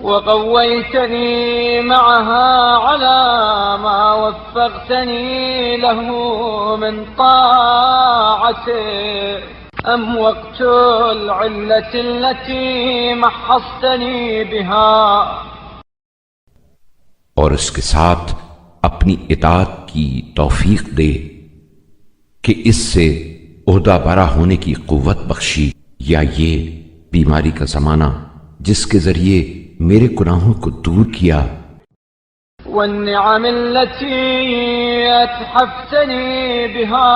وقويتني معها على ما وفقتني له من طاعته أم وقت العلة التي محصتني بها. اور اس کے ساتھ اپنی اطاعت کی توفیق دے کہ اس سے عہدہ برا ہونے کی قوت بخشی، یا یہ بیماری کا زمانہ جس کے ذریعے میرے گناہوں کو دور کیا. والنعم التي أتحفتني بها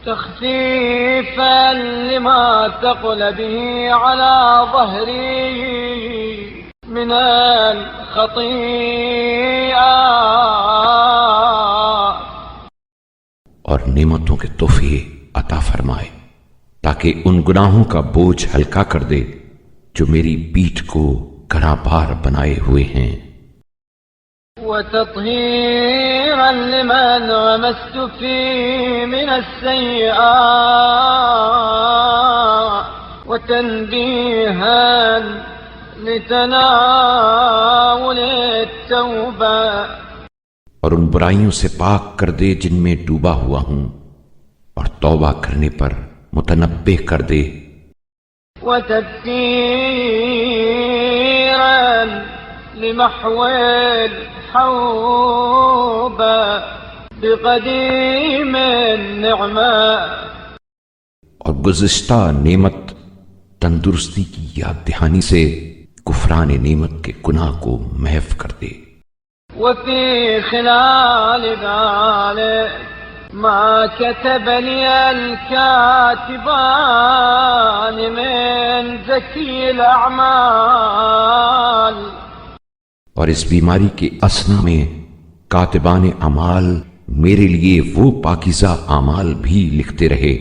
تخفيفا لما ثقل به على ظهري من الخطيئات. اور نعمتوں کے تحفے عطا فرمائے تاکہ ان گناہوں کا بوجھ ہلکا کر دے جو میری پیٹھ کو گراں بار بنائے ہوئے ہیں. وتطهيرا لمن غمست فيه من السيئات وتنبيها لتناول التوبة. اور ان برائیوں سے پاک کر دے جن میں ڈوبا ہوا ہوں، اور توبہ کرنے پر متنبہ کر دے. وتذكيرا لمحو الحوبة بقديم النعمة. اور گزشتہ نعمت تندرستی کی یاد دہانی سے کفران نعمت کے گناہ کو محو کر دے. وفي خلال ذلك ما كتب لي الكاتبان من زكي الأعمال. اور اس بیماری کے اثنا میں کاتبان اعمال میرے لیے وہ پاکیزہ اعمال بھی لکھتے رہے.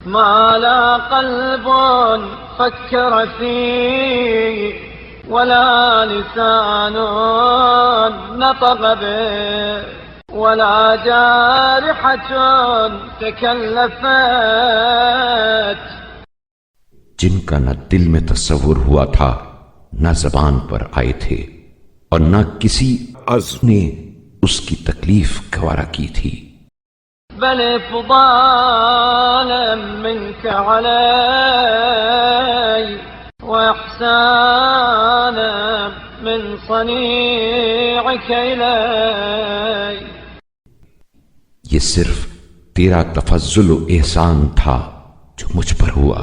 ما لا قلب فكر فيه ولا لسان نطق به ولا جارحة تكلفت. جن کا نہ دل میں تصور ہوا تھا، نہ زبان پر آئے تھے، اور نہ کسی عضو نے اس کی تکلیف گوارا کی تھی. بل فضالا منك علي وإحسانا من صنيعك إلي. یہ صرف تیرا تفضل و احسان تھا جو مجھ پر ہوا،